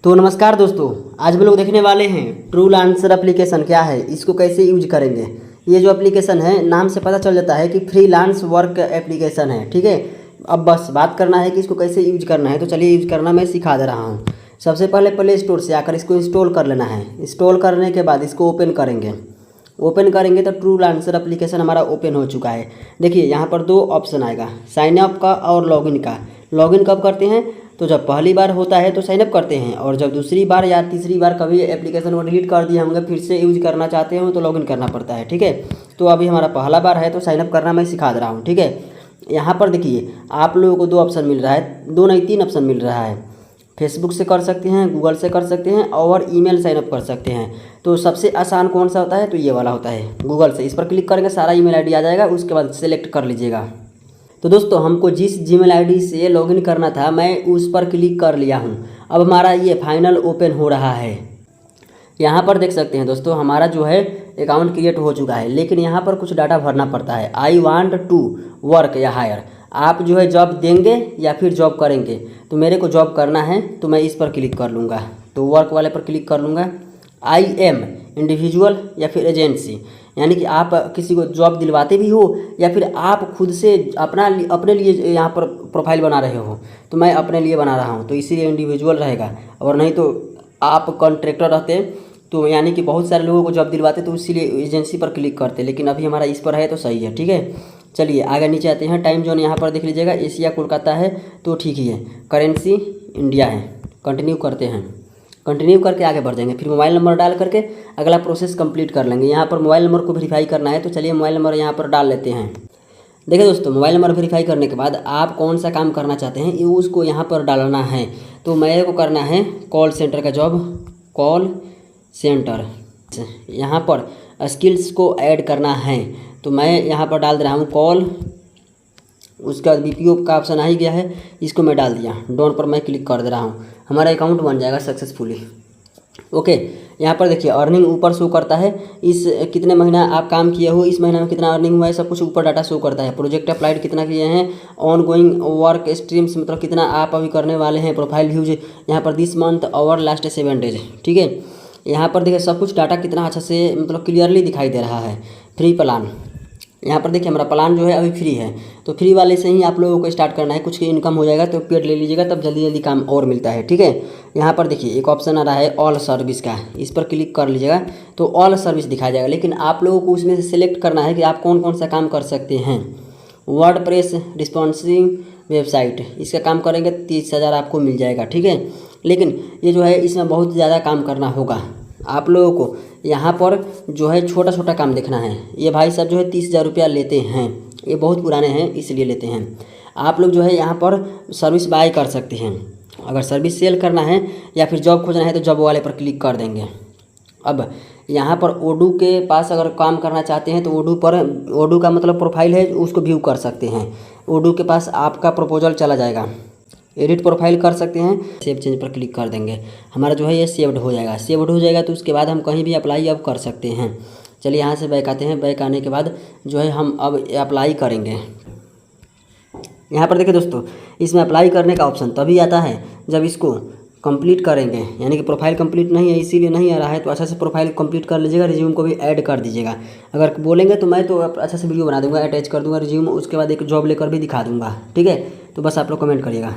तो नमस्कार दोस्तों, आज हम लोग देखने वाले हैं ट्रूल आंसर एप्लीकेशन क्या है, इसको कैसे यूज करेंगे। ये जो एप्लीकेशन है, नाम से पता चल जाता है कि फ्रीलांस वर्क एप्लीकेशन है। ठीक है, अब बस बात करना है कि इसको कैसे यूज करना है। तो चलिए यूज करना मैं सिखा दे रहा हूँ। सबसे पहले प्ले स्टोर से आकर इसको इंस्टॉल कर लेना है। इंस्टॉल करने के बाद इसको ओपन करेंगे तो ट्रूल आंसर एप्लीकेशन हमारा ओपन हो चुका है। देखिए यहाँ पर दो ऑप्शन आएगा, साइन अप का और लॉगिन का। लॉगिन कब करते हैं? तो जब पहली बार होता है तो साइनअप करते हैं, और जब दूसरी बार या तीसरी बार कभी एप्लीकेशन को डिलीट कर दिए होंगे, फिर से यूज करना चाहते हो तो लॉगिन करना पड़ता है। ठीक है, तो अभी हमारा पहला बार है तो साइनअप करना मैं सिखा दे रहा हूँ। ठीक है, यहाँ पर देखिए आप लोगों को दो ऑप्शन मिल रहा है, दो नहीं तीन ऑप्शन मिल रहा है। फेसबुक से कर सकते हैं, गूगल से कर सकते हैं और ईमेल साइनअप कर सकते हैं। तो सबसे आसान कौन सा होता है? तो ये वाला होता है, गूगल से। इस पर क्लिक करेंगे, सारा ईमेल आईडी आ जाएगा, उसके बाद सेलेक्ट कर लीजिएगा। तो दोस्तों हमको जिस जीमेल आईडी से लॉगिन करना था मैं उस पर क्लिक कर लिया हूँ। अब हमारा ये फाइनल ओपन हो रहा है। यहाँ पर देख सकते हैं दोस्तों, हमारा जो है अकाउंट क्रिएट हो चुका है, लेकिन यहाँ पर कुछ डाटा भरना पड़ता है। आई वांट टू वर्क या हायर, आप जो है जॉब देंगे या फिर जॉब करेंगे। तो मेरे को जॉब करना है तो मैं इस पर क्लिक कर लूँगा, तो वर्क वाले पर क्लिक कर लूँगा। आई एम इंडिविजुअल या फिर एजेंसी, यानी कि आप किसी को जॉब दिलवाते भी हो या फिर आप खुद से अपने लिए यहाँ पर प्रोफाइल बना रहे हो। तो मैं अपने लिए बना रहा हूँ तो इसीलिए इंडिविजुअल रहेगा, और नहीं तो आप कॉन्ट्रैक्टर रहते तो यानी कि बहुत सारे लोगों को जॉब दिलवाते तो इसीलिए एजेंसी पर क्लिक करते, लेकिन अभी हमारा इस पर है तो सही है। ठीक है, चलिए आगे नीचे आते हैं। टाइम जोन यहाँ पर देख लीजिएगा, एशिया कोलकाता है तो ठीक ही है। करेंसी इंडिया है, कंटिन्यू करते हैं। कंटिन्यू करके आगे बढ़ जाएंगे, फिर मोबाइल नंबर डाल करके अगला प्रोसेस कंप्लीट कर लेंगे। यहाँ पर मोबाइल नंबर को वेरीफाई करना है, तो चलिए मोबाइल नंबर यहाँ पर डाल लेते हैं। देखिए दोस्तों, मोबाइल नंबर वेरीफाई करने के बाद आप कौन सा काम करना चाहते हैं ये उसको यहाँ पर डालना है। तो मेरे को करना है कॉल सेंटर का जॉब, कॉल सेंटर। यहाँ पर स्किल्स को ऐड करना है, तो मैं यहाँ पर डाल दे रहा हूँ कॉल। उसके बाद बीपीओ का ऑप्शन आ ही गया है, इसको मैं डाल दिया। डोन पर मैं क्लिक कर दे रहा हूँ, हमारा अकाउंट बन जाएगा सक्सेसफुली। ओके, यहाँ पर देखिए अर्निंग ऊपर शो करता है, इस कितने महीना आप काम किए हो, इस महीना में कितना अर्निंग हुआ है, सब कुछ ऊपर डाटा शो करता है। प्रोजेक्ट अप्लाइड कितना किए हैं, ऑन गोइंग वर्क स्ट्रीम्स मतलब कितना आप अभी करने वाले हैं। प्रोफाइल व्यूज यहाँ पर दिस मंथ और लास्ट 7 डेज। ठीक है, यहाँ पर देखिए सब कुछ डाटा कितना अच्छा से मतलब क्लियरली दिखाई दे रहा है। फ्री प्लान, यहाँ पर देखिए हमारा प्लान जो है अभी फ्री है, तो फ्री वाले से ही आप लोगों को स्टार्ट करना है। कुछ की इनकम हो जाएगा तो पेड ले लीजिएगा, तब जल्दी जल्दी काम और मिलता है। ठीक है, यहाँ पर देखिए एक ऑप्शन आ रहा है ऑल सर्विस का, इस पर क्लिक कर लीजिएगा तो ऑल सर्विस दिखाया जाएगा। लेकिन आप लोगों को उसमें से सिलेक्ट करना है कि आप कौन कौन सा काम कर सकते हैं। वर्डप्रेस रिस्पॉन्सिव वेबसाइट, इसका काम करेंगे 30,000 आपको मिल जाएगा। ठीक है, लेकिन ये जो है इसमें बहुत ज़्यादा काम करना होगा आप लोगों को। यहाँ पर जो है छोटा छोटा काम देखना है। ये भाई साहब जो है 30,000 रुपया लेते हैं, ये बहुत पुराने हैं इसलिए लेते हैं। आप लोग जो है यहाँ पर सर्विस बाय कर सकते हैं। अगर सर्विस सेल करना है या फिर जॉब खोजना है तो जॉब वाले पर क्लिक कर देंगे। अब यहाँ पर ओडू के पास अगर काम करना चाहते हैं तो ओडू का मतलब प्रोफाइल है, उसको व्यू कर सकते हैं। ओडू के पास आपका प्रपोजल चला जाएगा, एडिट प्रोफाइल कर सकते हैं। सेव चेंज पर क्लिक कर देंगे, हमारा जो है ये सेव्ड हो जाएगा। सेव्ड हो जाएगा तो उसके बाद हम कहीं भी अप्लाई अब कर सकते हैं। चलिए यहाँ से बैक आते हैं। बैक आने के बाद जो है हम अब अप्लाई करेंगे। यहाँ पर देखिए दोस्तों, इसमें अप्लाई करने का ऑप्शन तभी आता है जब इसको कंप्लीट करेंगे, यानी कि प्रोफाइल कंप्लीट नहीं है इसीलिए नहीं आ रहा है। तो अच्छा से प्रोफाइल कंप्लीट कर लीजिएगा, रिज्यूम को भी ऐड कर दीजिएगा। अगर बोलेंगे तो मैं तो अच्छा से वीडियो बना दूंगा, अटैच कर दूंगा रिज्यूम, उसके बाद एक जॉब लेकर भी दिखा दूंगा। ठीक है, तो बस आप लोग कमेंट करिएगा।